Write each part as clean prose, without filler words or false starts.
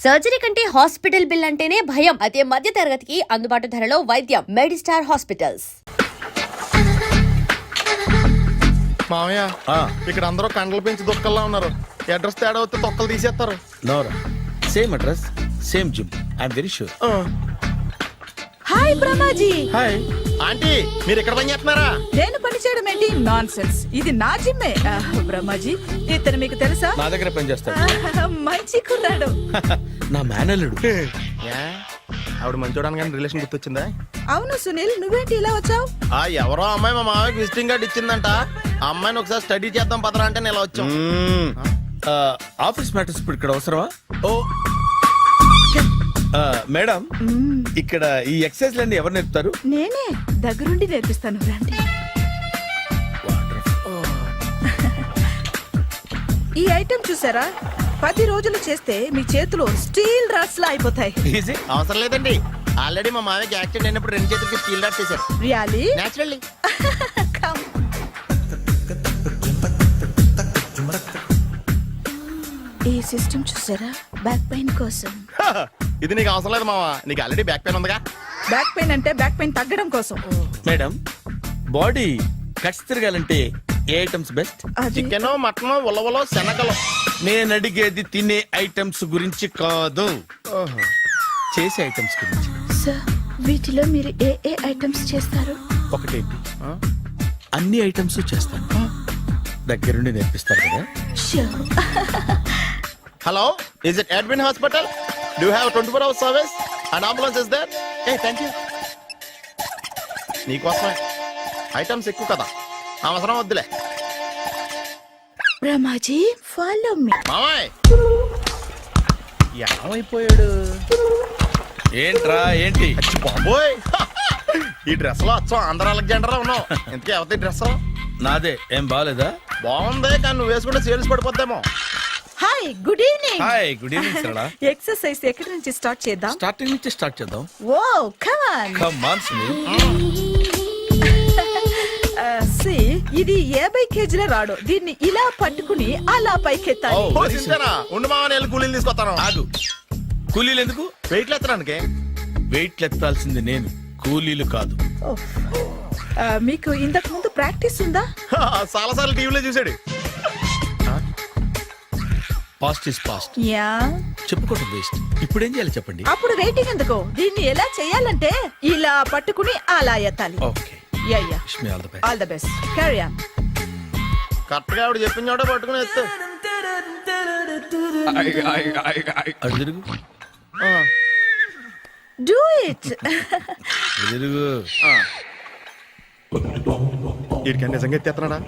Surgery కంటే hospital bill అంటేనే భయం. అదే మధ్య తరగతికి అందుబాటు ధరలో వైద్యం. Medistar hospitals. మామయ్య ఇక్కడ అందరూ కండలు పెంచి దుక్కల్లా ఉన్నారు. అడ్రస్ తేడా వస్తే తొక్కలు తీసేస్తారు. నోరా same address same gym. I'm very sure. Hi Brahmaji. Hi aunty, మీరు ఇక్కడ పని చేస్తున్నారా? నేను పని చేయడం ఏంటి? Nonsense. ఇది నా జిమ్మే. బ్రహ్మాజీ, ఇతను మీకు తెలుసా? నా దగ్గర పని చేస్తాడు. మంచి కుర్రాడు. నా మేనల్లుడు. ఆవిడ మంచి చూడడానికి రిలేషన్ గుర్తొచ్చిందా? అవును సునీల్, నువ్వేంటి ఇలా వచ్చావు? ఎవరో అమ్మాయి మా మామయ్యకి విజిటింగ్ కార్డు ఇచ్చిందంట. ఆ అమ్మాయిని ఒకసారి స్టడీ చేద్దాం పదరా అంటే నేను ఇలా వచ్చాం. ఆఫీస్ మ్యాటర్స్ ఇప్పుడు ఇక్కడ అవసరమా? ఓ మేడం, ఇక్కడ ఈ ఎక్సర్సైజ్ లన్నీ ఎవరు నేర్పుతారు? నేనే దగ్గరుండి నేర్పిస్తాను, రండి. ఈ ఐటెం చూసారా? 10 రోజులు చేస్తే మీ చేతులు స్టీల్ రాట్స్ లా అయిపోతాయి. ఈజీ. అవసరం లేదండి, ఆల్రెడీ మా మామయ్యకి యాక్సిడెంట్ అయినప్పుడు 2 చేతులకి స్టీల్ డాట్ చేశారు. రియల్లీ? నేచురల్లీ. ఈ సిస్టమ్ చూసారా? బ్యాక్ పెయిన్ కోసం. ఇది నీకు అవసరం లేదు మావా, నీకు ఆల్రెడీ బ్యాక్ పెయిన్ ఉందిగా. బ్యాక్ పెయిన్ అంటే బ్యాక్ పెయిన్ తగ్గడం కోసం. మేడం, బాడీ కట్స్ తిరగాలంటే ఏ ఐటమ్స్ బెస్ట్? చికెన్, మటన్, ఉలవలో, శనగలు. నేను అడిగేది తినే ఐటమ్స్ గురించి కాదు, చేసే ఐటమ్స్ గురించి. సార్, వీటిలో మీరు ఏ ఏ ఐటమ్స్ చేస్తారు? ఒకటేంటి, అన్ని ఐటమ్స్ చేస్తాను. దగ్గరుండి నేర్పిస్తారు కదా. Hello, is it Edwin Hospital? Do you have 24 hours service? An ambulance is there? Hey, thank you. నీకోసమే. ఐటమ్స్ ఎక్కువ కదా, అవసరం వద్దులే. Brahmaji, follow me. మామయ్య ఏమైపోయాడు? ఏంట్రా ఏంటి? అచ్చి బాబోయ్, ఈ డ్రెస్ లో అచ్చం ఆంధ్ర అలెగ్జాండర్ ఉన్నావు. ఇంతకీ ఎవరి డ్రెస్? నాదే. ఏం బాగాలేదా? బాగుంది, కానీ నువ్వు వేసుకుంటే సేల్స్ పడిపోద్దేమో. Hi, good evening. Hi, good evening Sarala. Exercise ఎక్కడి నుంచి స్టార్ట్ చేద్దాం? స్టార్టింగ్ నుంచి స్టార్ట్ చేద్దాం. Oh come on. Come on Sunil. సి, ఇది 50 కేజీల రాడు. దీన్ని ఇలా పట్టుకుని అలా పైకెత్తాలి. Oh. ఓ, సింతేనా? ఉండు మామ, నేను కూలీలు తీసుకొస్తాను. ఆగు. కూలీలు ఎందుకు? వెయిట్లు ఎత్తడానికి. వెయిట్ ఎత్తాల్సింది నేను, కూలీలు కాదు. మీకు ఇంతకు ముందు ప్రాక్టీస్ ఉందా? చాలా సార్లు టీవీలో చూసాడు. Past is past. యా, చెప్పుకోవడం వేస్ట్. ఇప్పుడు ఏం చేయాలి చెప్పండి. అప్పుడు వెయిటింగ్ ఎందుకు? దీన్ని ఎలా చేయాలంటే ఇలా పట్టుకుని అలా ఎత్తాలి. Okay, ya ya. Wish me all the best. All the best. Carry on. Correct గా ఆవిడ చెప్పిన చోట పట్టుకుని ఎత్తు. అటు తిరుగు. Do it. అటు తిరుగు. వీడికి నిజంగా ఎత్తేస్తున్నాడా?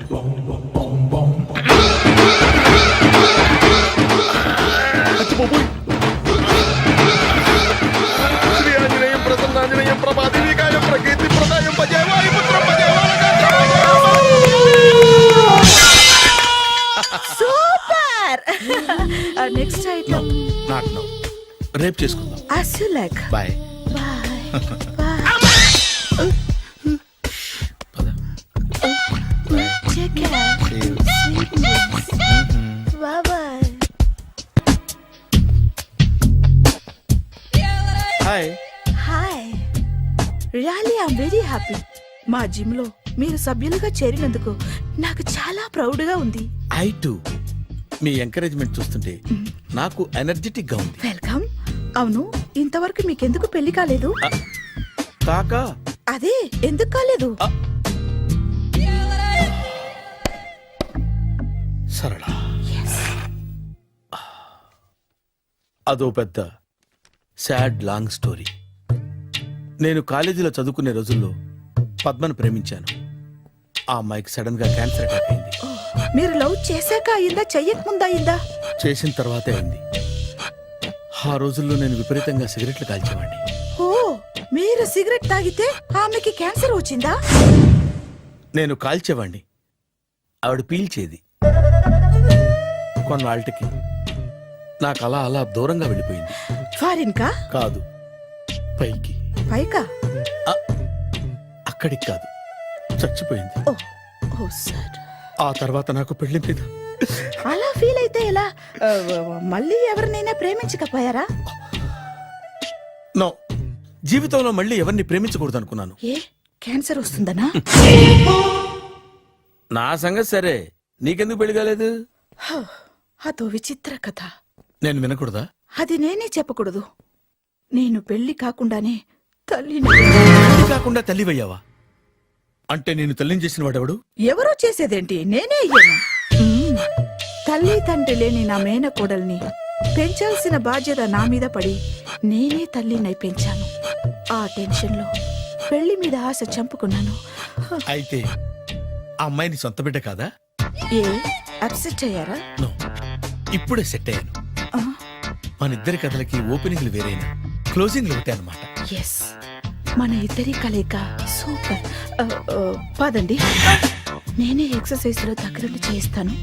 శ్రీ ఆంజనేయం ప్రసన్నాంజనేయం ప్రభాదేవికాయం ప్రకీర్తి ప్రదాయం భజేవాయి పుత్రం super. Next item not now, రేపు చేసుకుందాం. as you like. Bye. Bye. పద. Take care. See you. Sweet dreams. Bye bye. Hi. Hi. Really, I'm very happy. మా జిమ్ లో మీరు సభ్యులుగా చేరినందుకు నాకు చాలా ప్రౌడ్ గా ఉంది. I to. మీ ఎంకరేజ్మెంట్ చూస్తుంటే నాకు ఎనర్జెటిక్ గా ఉంది. వెల్కమ్. అవును, ఇంతవరకు మీకెందుకు పెళ్లి కాలేదు? కాకా. అదే, ఎందుకు కాలేదు? సరళ, అదో పెద్ద సాడ్ లాంగ్ స్టోరీ. నేను కాలేజీలో చదువుకునే రోజుల్లో పద్మను ప్రేమించాను. ఆ అమ్మాయికి సడన్ గా క్యాన్సర్ అటాక్ అయింది. మీరు లవ్ చేశాక అయిందా, చెయ్యక ముందా అయిందా? చేసిన తర్వాతే అయింది. ఆ రోజుల్లో నేను విపరీతంగా సిగరెట్లు కాల్చేవాడిని. ఓ, మీరు సిగరెట్ తాగితే ఆమెకి క్యాన్సర్ వచ్చిందా? నేను కాల్చేవాణ్ణి, ఆవిడ పీల్చేది. కొన్నాళ్ళకి నాకు అలా అలా దూరంగా వెళ్ళిపోయింది. ఫారిన్ కా? కాదు, పైకి. పైకా? అక్కడికి కాదు, చచ్చిపోయింది. ఓ సార్. ఆ తర్వాత నాకు పెళ్లి మీద అలా ఫీల్ అయితే ఎలా? మళ్ళీ ఎవరినైనా ప్రేమించకపోయారా? నో, జీవితంలో మళ్ళీ ఎవరిని ప్రేమించకూడదు అనుకున్నాను. ఏ క్యాన్సర్ వస్తుందనా? నా సంగతి సరే, నీకెందుకు పెళ్లి కాలేదు? అదో విచిత్ర కథ. నేను వినకూడదా? అది నేనే చెప్పకూడదు. నేను పెళ్లి కాకుండానే తల్లిని. పెళ్లి కాకుండా తల్లివయ్యావా? అంటే నేను తల్లిని చేసిన వాడెవడు? ఎవరో చేసేదేంటి, నేనే అయ్యాను. తల్లి తండ్రి లేని నా మేనకోడల్ని పెంచాల్సిన బాధ్యత నా మీద పడి నేనే తల్లినై పెంచాను. ఆ టెన్షన్లో పెళ్లి మీద ఆశ చంపుకున్నాను. అయితే ఆ అమ్మాయిని సొంత బిడ్డ కాదా? ఏ అప్సెట్ అయ్యారా? నో, ఇప్పుడే సెట్ అయ్యాను. ఆ, మన ఇద్దరి కథలకి ఓపెనింగ్లు వేరైనా క్లోజింగ్లు ఒకటే అనమాట. ఎస్, మన ఇద్దరి కలయిక సూపర్. పదండి, నేనే ఎక్సర్సైజ్ లో దగ్గరుండి చేయిస్తాను.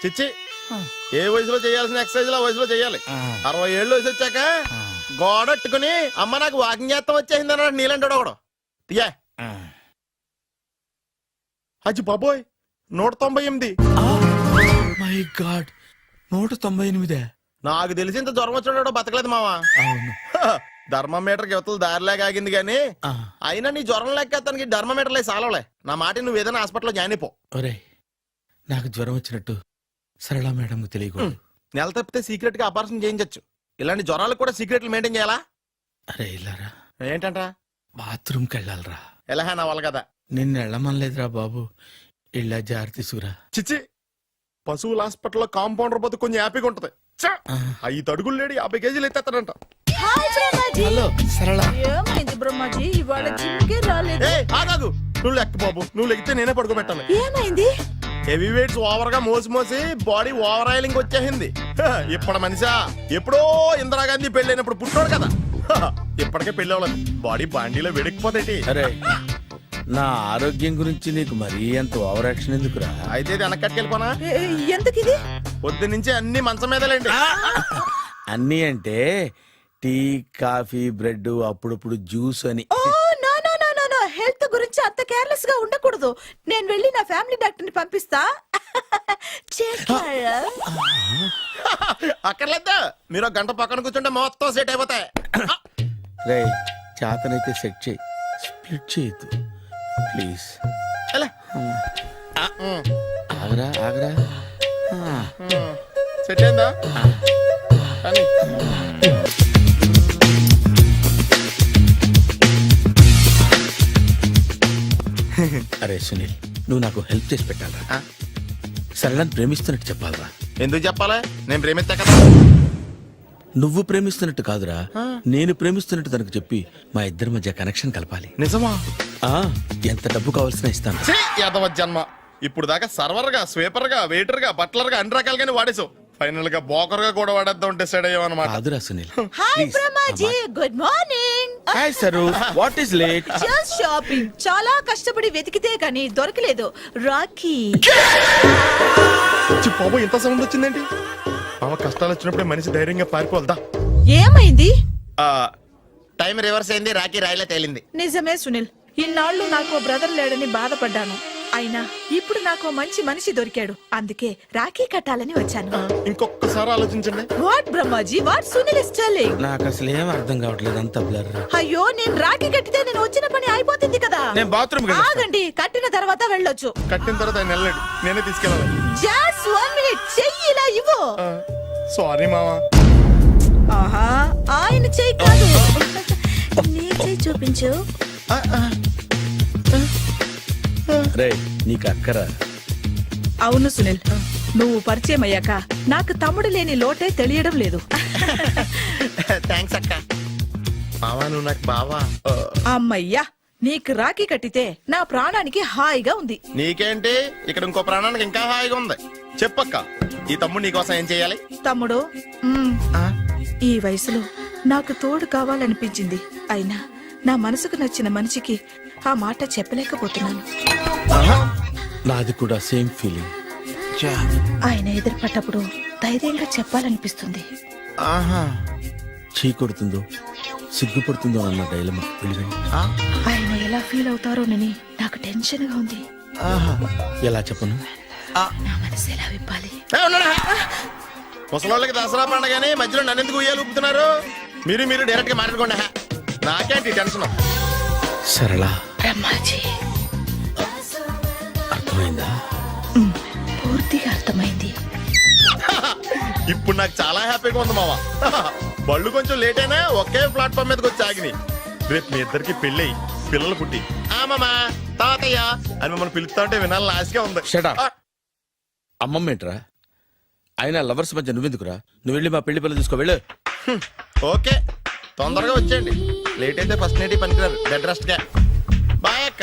చిచ్చి, ఏ వయసులో చేయాల్సిన ఎక్సర్సైజ్ ఆ వయసులో చేయాలి. 60 ఏళ్ళు వయసు వచ్చాక గోడట్టుకుని అమ్మ నాకు వాకింగ్ చేస్తాం వచ్చేసింది అన్నాడు నీలంటాడు ఒకడు. తీయా అచ్చి బాబోయ్, 198. My God, 198. నాకు తెలిసి ఇంత జ్వరం వచ్చాడో బతకలేదు మావా. అవును. ధర్మమీటర్ యువతలు దారిలాగా ఆగింది గానీ అయినా నీ జ్వరం లెక్క అతనికి ధర్మమీటర్లే సాలవలే. నా మాట నువ్వు ఏదైనా హాస్పిటల్లో జాయిన్ అయిపో. ఒరే, నాకు జ్వరం వచ్చినట్టు సరళ మేడం తెలియకూడదు. నెల తప్పితే సీక్రెట్ గా ఆపరేషన్ చేయించచ్చు. ఇలాంటి జ్వరాలకు కూడా సీక్రెట్లు మెయింటైన్ చేయాలా? అరే ఇల్లారా, ఏంటంట? బాత్రూమ్కి వెళ్ళాలరా. ఎలా నా వాళ్ళ కదా. నిన్ను వెళ్ళమనలేదురా బాబు, ఇళ్ళ జారి తీసుకురా. చిచ్చి, పశువుల హాస్పిటల్లో కాంపౌండర్ పోతే కొంచెం హ్యాపీగా ఉంటది. 5 అడుగులు లేడి 50 కేజీలు ఎత్తేస్తాడంట. హలో సరళ. ఏమైంది బ్రహ్మాజీ, ఇవాళ జిమ్కే రాలేదు? ఆగాదు, నువ్వు లెక్క బాబు. నువ్వు లెక్కితే నేనే పడుకోబెట్టాలి. ఏమైంది? హెవీ వెయిట్స్ ఓవర్ గా మోసి బాడీ ఓవర్ ఆయిలింగ్ వచ్చేసింది. ఇప్పుడు మనిషా ఎప్పుడో ఇందిరాగాంధీ పెళ్ళైనప్పుడు పుట్టాడు కదా, ఇప్పటికే పెళ్ళి అవ్వలేదు. బాడీ బాండీలో వెడికిపోతేటి. అరే, నా ఆరోగ్యం గురించి నీకు మరీ అంత ఓవర్ యాక్షన్ ఎందుకురా? అయితే ఇది వెనక్కట్టుకెళ్ళిపోనా? ఎందుకు ఇది? పొద్దు నుంచి అన్ని మంచం మీదలేండి. అన్నీ అంటే టీ, కాఫీ, బ్రెడ్, అప్పుడప్పుడు జ్యూస్ అని. Oh no no no no no, health గురించి అంత కేర్లెస్ గా ఉండకూడదు. నేను వెళ్ళి నా ఫ్యామిలీ డాక్టర్ ని పంపిస్తా. అక్కర్లేద్దా, మీరు 1 గంట పక్కన కూర్చుంటే మొత్తం సెట్ అయిపోతాయి. రే, చేతనైతే సెట్ చేయి, స్ప్లిట్ చేయొద్దు ప్లీజ్. ఎలా? ఆగరా ఆగరా. సెట్ అయిందా? కానీ అరే సునీల్, నువ్వు నాకు హెల్ప్ చేసి పెట్టాలరా. సరళని ప్రేమిస్తున్నట్టు చెప్పాలరా. ఎందుకు చెప్పాలి? నేను ప్రేమిస్తా కదా. నువ్వు ప్రేమిస్తున్నట్టు కాదురా, నేను ప్రేమిస్తున్నట్టు తనకు చెప్పి మా ఇద్దరి మధ్య కనెక్షన్ కలపాలి. నిజమా? ఎంత డబ్బు కావాల్సిన ఇస్తాను. యాదవ జన్మ. ఇప్పుడు దాకా సర్వర్ గా, స్వీపర్ గా, వెయిటర్ గా, బట్లర్ గా అన్ని రకాలుగానే వాడేసావు. ఫైనల్ గా బోకర్ గా కూడా వాడేద్దాం డిసైడ్ అయ్యావు అనమాట. కాదురా Sunil. Hi Brahmaji, good morning. Hi sir, what is late? Just shopping. చాలా కష్టపడి వెతికితే కానీ దొరకలేదు. రాఖీ. బాబు, ఇంత సౌండ్ వచ్చిందేంటి? మామ కష్టాలు వచ్చినప్పుడే మనిషి ధైర్యంగా పారిపోవద్దా. ఏమైంది? టైం రివర్స్ అయింది, రాఖీ రాయిలా తేలింది. నిజమే సునీల్, ఇన్నాళ్ళు నాకు బ్రదర్ లేడని బాధపడ్డాను. అయినా ఇప్పుడు నాకు మంచి మనిషి దొరికాడు, అందుకే రాఖీ కట్టాలని వచ్చాను. ఇంకొకసారి ఆలోచించండి. What Brahmaji, what Sunil is telling? నాకు అసలు ఏం అర్థం కావట్లేదు, అంత బ్లర్. అయ్యో, నేను రాఖీ కట్టితే నేను వచ్చిన పని అయిపోతుంది కదా. నేను బాత్రూమ్ ఆగండి, కట్టిన తర్వాత వెళ్ళొచ్చు. కట్టిన తర్వాత ఆయన వెళ్ళండి, నేనే తీసుకెళ్ళాలి. జస్ట్ 1 మినిట్, చెయ్యి ఇలా ఇవ్వు. సారీ మావా. ఆహా, ఆయన చెయ్యి కాదు, నీ చెయ్యి చూపించు. రే నీకు అక్కరా? అవును సునీల్, నువ్వు పరిచయం అయ్యాక నాకు తమ్ముడు లేని లోటే తెలియడం లేదు. థ్యాంక్స్ అక్క. మావా నువ్వు నాకు బావా. అమ్మయ్యా, నీకు రాఖీ కట్టితే నా ప్రాణానికి హాయిగా ఉంది. నీకేంటి, ఇక్కడ ఇంకో ప్రాణానికి ఇంకా హాయిగా ఉంది. చెప్పక్క, ఈ తమ్ముడు నీకోసం ఏం చేయాలి? తమ్ముడు, ఈ వయసులో నాకు తోడు కావాలనిపించింది, అయినా నా మనసుకు నచ్చిన మనిషికి ఆ మాట చెప్పలేకపోతున్నాను. నాది కూడా సేమ్ ఫీలింగ్. ఆయన ఎదురుపడ్డప్పుడు ధైర్యంగా చెప్పాలనిపిస్తుంది. చీ కొడుతుందో సిగ్గుపడుతుందో అన్న డైలమా. ఆయన ఎలా ఫీల్ అవుతారోనని నాకు టెన్షన్ గా ఉంది. ఎలా చెప్పను? నా మనసు ఎలా విప్పాలి? ముసలోళ్ళకి దసరా పండగని మధ్యలో నన్ను ఎందుకు ఉయ్యాలు ఊపుతున్నారు? మీరు డైరెక్ట్ గా మాట్లాడుకోండి. నాకేంటి టెన్షన్? సరళ, బ్రహ్మాజీ, అర్థమైందా? పూర్తిగా అర్థమైంది. ఇప్పుడు నాకు చాలా హ్యాపీగా ఉంది మావా. బళ్ళు కొంచెం లేట్ అయినా ఒకే ప్లాట్ఫామ్ మీదకి వచ్చి ఆగినాయి. రేపు మీ ఇద్దరికి పెళ్ళి పిల్లలు పుట్టి మామా తాతయ్య అని మమ్మల్ని పిలుస్తా ఉంటే వినాలని ఆశగా ఉంది. Shut up. అమ్మమ్మ ఏంట్రా? అయినా లవర్స్ మధ్య నువ్వెందుకురా? నువ్వు వెళ్ళి మా పెళ్లి పిల్లలు తీసుకో వెళ్ళు. ఓకే, తొందరగా వచ్చేయండి. లేట్ అయితే ఫస్ట్ నైట్ పనికిరారు. బెడ్ రెస్ట్ గా. బాయ్ అక్క.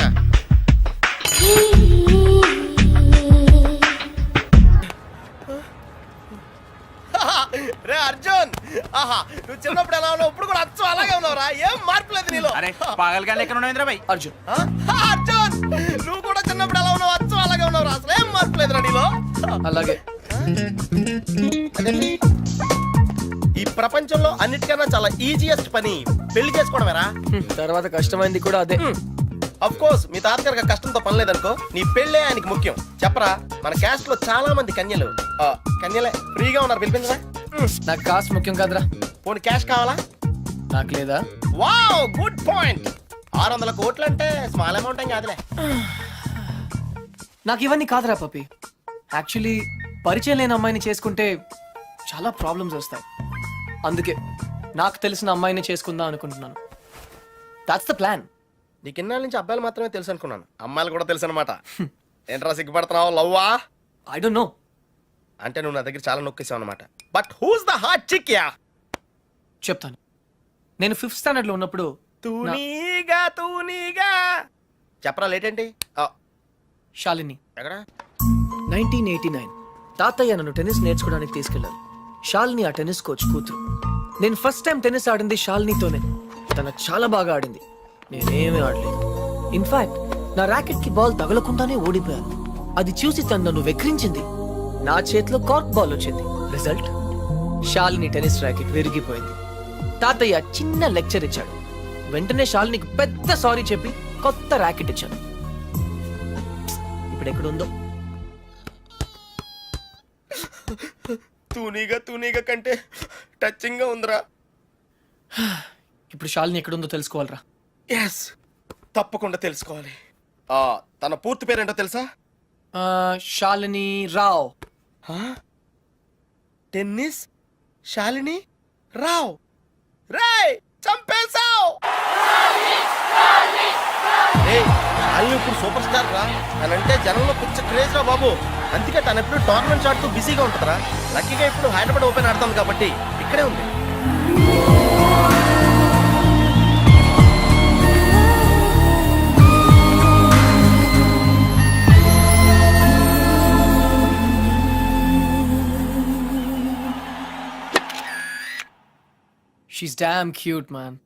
రే అర్జున్, ఆహా నువ్వు చిన్నప్పుడు ఎలా ఉన్నావు, ఇప్పుడు కూడా అచ్చం అలాగే ఉన్నావురా. ఏం మార్పు లేదు నీలో. అరే పాగలగానే ఎక్కడ ఉన్నావు భాయ్? అర్జున్, అర్జున్, నువ్వు కూడా చిన్నప్పుడు ఎలా ఉన్నావు, అచ్చం అలాగే ఉన్నావురా. అసలు ఏం మార్పు లేదురా నీలో. అలాగే. ఈ ప్రపంచంలో అన్నిటికన్నా చాలా ఈజియెస్ట్ పని పెళ్లి చేసుకోవడమేరా. తర్వాత కష్టమైంది కూడా అదే. అఫ్ కోర్స్ మీ తాతగారికి కష్టంతో పని లేదనుకో, నీ పెళ్ళే ఆయనకి ముఖ్యం. చెప్పరా, మన క్యాస్ట్ లో చాలా మంది కన్యలే ఫ్రీగా ఉన్నారు, పిలిపించరా. నాకు కాస్ట్ ముఖ్యం కాదురా. పోనీ క్యాష్ కావాలా? నాకు లేదా? Wow, good point. 600 కోట్లు అంటే స్మాల్ అమౌంట్ ఏం కాదులే. నాకు ఇవన్నీ కాదురా పప్పి. యాక్చువల్లీ పరిచయం లేని అమ్మాయిని చేసుకుంటే చాలా ప్రాబ్లమ్స్ వస్తాయి. అందుకే నాకు తెలిసిన అమ్మాయిని చేసుకుందాం అనుకుంటున్నాను. That's the plan. నీకు ఇన్నాళ్ళ నుంచి అబ్బాయిలు మాత్రమే తెలుసు అనుకున్నాను, అమ్మాయిలు కూడా తెలుసు అనమాట. ఏంట్రా సిగ్గుపడుతున్నావు? లవ్వా? I don't know. అంటే నువ్వు నా దగ్గర చాలా నొక్కేసావు అనమాట. But who's the hot chick ya? చెప్తాను. నేను 5th స్టాండర్డ్ లో ఉన్నప్పుడు తూనీగా చెప్పరా. లేట్ ఏంటి? శాలిని, ఎక్కడ? 1989 తాతయ్య నన్ను టెన్నిస్ నేర్చుకోవడానికి తీసుకెళ్లారు. శాలిని ఆ టెన్నిస్ కోచ్ కూతురు. నేను ఫస్ట్ టైం టెన్నిస్ ఆడింది శాలినితోనే. తను చాలా బాగా ఆడింది, నేనేమీ ఆడలేదు. ఇన్ఫాక్ట్ నా ర్యాకెట్ కి బాల్ తగలకుండానే ఓడిపోయాను. అది చూసి తను నన్ను వెక్రించింది. నా చేతిలో కార్క్ బాల్ వచ్చింది. రిజల్ట్, శాలిని టెన్నిస్ ర్యాకెట్ విరిగిపోయింది. తాతయ్య చిన్న లెక్చర్ ఇచ్చాడు. వెంటనే శాలినికి పెద్ద సారీ చెప్పి కొత్త ర్యాకెట్ ఇచ్చాను. ఇప్పుడు ఎక్కడుందో. తూనీగా కంటే టచింగ్ గా ఉందిరా. ఇప్పుడు శాలిని ఎక్కడుందో తెలుసుకోవాలరా. ఎస్, తప్పకుండా తెలుసుకోవాలి. తన పూర్తి పేరేంటో తెలుసా? శాలిని రావ్. టెన్నిస్ శాలిని రావ్. రేయ్, చంపేశావ్. వాళ్ళు ఇప్పుడు సూపర్ స్టార్ రా. తనంటే జనంలో పిచ్చ క్రేజ్ రా బాబు. అందుకే తను ఎప్పుడు టోర్నమెంట్స్ ఆడుతూ బిజీగా ఉంటుందిరా. లక్కీగా ఇప్పుడు హైదరాబాద్ ఓపెన్ ఆడుతుంది కాబట్టి ఇక్కడే ఉంది. She's damn cute man.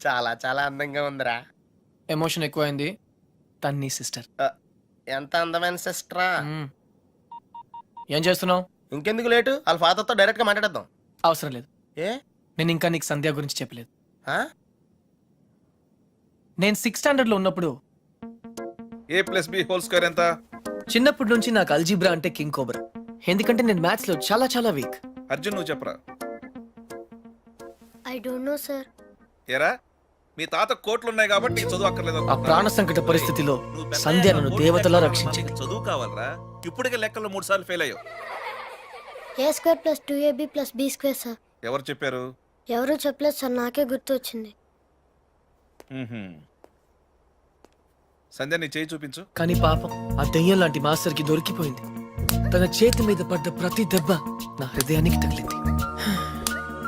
చాలా చాలా అందంగా ఉందిరా. ఎమోషన్ ఎక్కువైంది. తన్ని సిస్టర్. ఎంత అందమైన సిస్టరా. ఏం చేస్తున్నావు? ఇంకెందుకు లేటు, వాళ్ళ ఫాదర్తో డైరెక్ట్ గా మాట్లాడేద్దాం. అవసరం లేదు. ఏ? నేను ఇంకా నీకు సంధ్య గురించి చెప్పలేదు. ఆ? నేను 6th స్టాండర్డ్ లో ఉన్నప్పుడు a+b² ఎంత? చిన్నప్పటి నుంచి నాకు అల్జీబ్రా అంటే కింగ్ కోబ్రా. ఎందుకంటే నేను మ్యాథ్స్ లో చాలా చాలా వీక్. అర్జున్ నువ్వు చెప్పరా. I don't no sir. ఏరా మీ తాత కోట్లు ఉన్నాయి కాబట్టి నీకు చదువు అక్కర్లేదు ఆ ప్రాణ సంకట పరిస్థితిలో సంధ్య నన్ను దేవతలా రక్షించింది. చదువు కావాలరా. ఇప్పటికే లెక్కల్లో 3 సార్లు ఫెయిల్ అయ్యావు. a² + 2ab + b² sir. ఎవరు చెప్పారు? ఎవరు చెప్పలేదు సార్, నాకే గుర్తు వచ్చింది. సంధ్య నీ చేయి చూపించు. కానీ పాపం ఆ దెయ్యం లాంటి మాస్టర్ కి దొరికిపోయింది. తన చేతి మీద పడ్డ ప్రతి దెబ్బ నా హృదయానికి తగిలింది.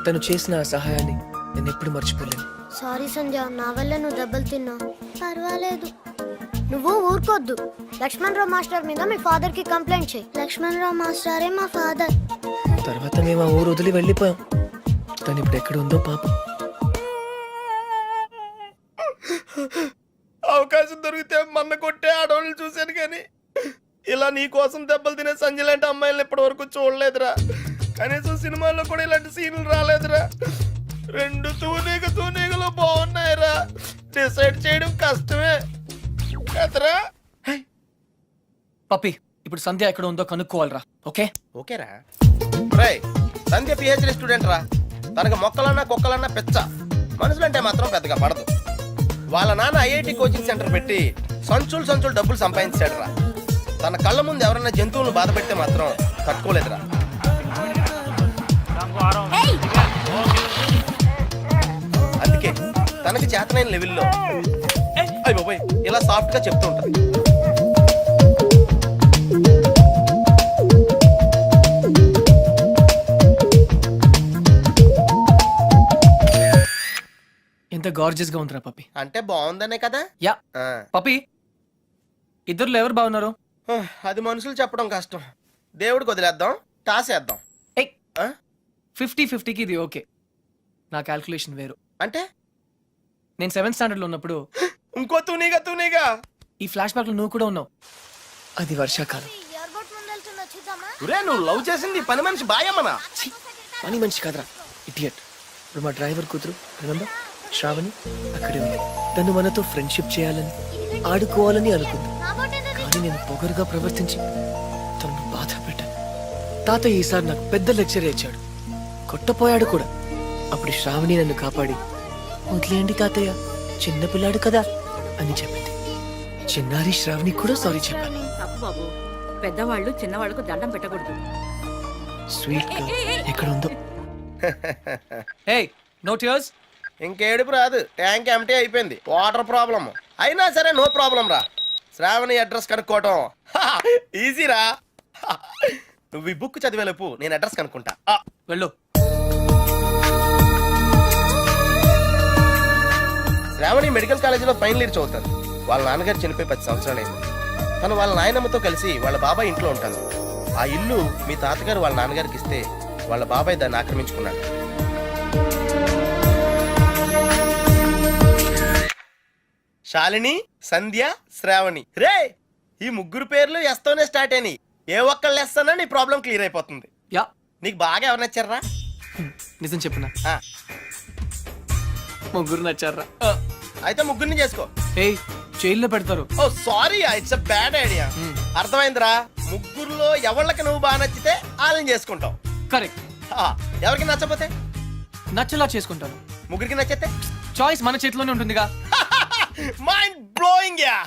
తను చేసిన ఆ సహాయాన్ని నేను ఎప్పుడు మర్చిపోలేను. సారీ సంధ్య, నా వల్ల నువ్వు దెబ్బలు తిన్నావు. పర్వాలేదు, నువ్వు ఊరుకోద్దు. లక్ష్మణరావు మాస్టర్ మీద మీ ఫాదర్ కి కంప్లైంట్ చేయి. లక్ష్మణరావు మాస్టరే మా ఫాదర్. తర్వాత మేము ఆ ఊరు వదిలి వెళ్ళిపోయాం. తను ఇప్పుడు ఎక్కడ ఉందో పాపం. అవకాశం దొరికితే మన్న కొట్టే ఆడవాళ్ళు చూశాను కానీ ఇలా నీ కోసం దెబ్బలు తినే సంజయ్ లాంటి అమ్మాయిలను ఇప్పటి వరకు చూడలేదురా. కనీసం సినిమాల్లో కూడా ఇలాంటి సీన్లు రాలేదురా. 2 తూనీగలో బాగున్నాయిరా. డిసైడ్ చేయడం కష్టమే కదరా. పప్పి, ఇప్పుడు సంధ్య ఎక్కడ ఉందో కనుక్కోవాలరా. ఓకే ఓకేరా. రై సంధ్య పిహెచ్డి స్టూడెంట్ రా. తనకు మొక్కలన్నా కుక్కలన్నా పెచ్చ. మనుషులంటే మాత్రం పెద్దగా పడదు. వాళ్ళ నాన్న ఐఐటి కోచింగ్ సెంటర్ పెట్టి సంచులు డబ్బులు సంపాదించాడు రా. తన కళ్ళ ముందు ఎవరన్నా జంతువులను బాధ పెడితే మాత్రం తట్టుకోలేదురా. అందుకే తనకి చేతనైన లెవెల్లో అయ్ బాబోయ్ ఇలా సాఫ్ట్ గా చెప్తూ ఉంటుంది. ఎంత గార్జియస్ గా ఉందిరా పప్పి. అంటే బాగుందనే కదా. యా ఆ. పప్పి, ఇద్దరులో ఎవరు బాగున్నారు? అది మనుషులు చెప్పడం కష్టం. దేవుడికి వదిలేద్దాం, టాస్ వేద్దాం. ఏయ్, 50-50కి ఇది ఓకే. నా క్యాల్కులేషన్ వేరు. అంటే నేను 7th స్టాండర్డ్ లో ఉన్నప్పుడు ఇంకో తూనీగా ఈ ఫ్లాష్ బ్యాక్ లో నువ్వు కూడా ఉన్నావు. అది వర్షాకాలం. ఒరే నువ్వు లవ్ చేసింది ఈ పని మనిషి బాయమ్మనా? ఛీ, పని మనిషి కాదురా, ఇడియట్. ఇప్పుడు మా డ్రైవర్ కూతురు రిమెంబర్ శ్రావణి అక్కడే ఉంది. తను మనతో ఫ్రెండ్షిప్ చేయాలని ఆడుకోవాలని అనుకుంది. కానీ నేను పొగరుగా ప్రవర్తించి తనను బాధ పెట్టాను. తాతయ్య ఈసారి నాకు పెద్ద లెక్చర్ ఇచ్చాడు. కొట్టపోయాడు కూడా. అప్పుడు శ్రావణి నన్ను కాపాడి వదిలేయండి తాతయ్య, చిన్నపిల్లాడు కదా అని చెప్పింది. చిన్నారి శ్రావణి కూడా సారీ చెప్పాను. తప్పు బాబు, పెద్దవాళ్ళు చిన్నవాళ్ళకు దండం పెట్టకూడదు. స్వీట్ గా ఎక్కడ ఉందో. ఏయ్, నో టియర్స్. ఇంకేడుపు రాదు. ట్యాంక్ ఎంటీ అయిపోయింది. వాటర్ ప్రాబ్లం అయినా సరే నో ప్రాబ్లం రా. శ్రావణి అడ్రస్ కనుక్కోవటం ఈజీరా. నువ్వు ఈ బుక్ చదివేలోపు నేను అడ్రస్ కనుక్కుంటా. వెళ్ళు. శ్రావణి మెడికల్ కాలేజీలో ఫైనల్ ఇయర్ చదువుతాను. వాళ్ళ నాన్నగారు చనిపోయి 10 సంవత్సరాలైంది. తను వాళ్ళ నాయనమ్మతో కలిసి వాళ్ళ బాబాయ్ ఇంట్లో ఉంటాను. ఆ ఇల్లు మీ తాతగారు వాళ్ళ నాన్నగారికి ఇస్తే వాళ్ళ బాబాయ్ దాన్ని ఆక్రమించుకున్నాడు. శాలిని, సంధ్య, శ్రావణి. రే ఈ ముగ్గురు పేర్లు ఎస్తోనే స్టార్ట్ అయినాయి. ఏ ఒక్కళ్ళు ఎస్తానో నీ ప్రాబ్లం క్లియర్ అయిపోతుంది. యా, నీకు బాగా ఎవరు నచ్చారా? నిజం చెప్పునా, ఆ, ముగ్గురు నచ్చారా? అయితే ముగ్గురిని చేసుకో. ఏయ్, జైల్లో పెడతారు. Oh sorry, it's a bad idea. అర్థమైందిరా. ముగ్గురులో ఎవళ్ళకి నువ్వు బాగా నచ్చితే వాళ్ళని చేసుకుంటావు. కరెక్ట్. ఎవరికి నచ్చపోతే నచ్చలా చేసుకుంటాను. ముగ్గురికి నచ్చితే చాయిస్ మన చేతిలోనే ఉంటుందిగా. Mind blowing yeah.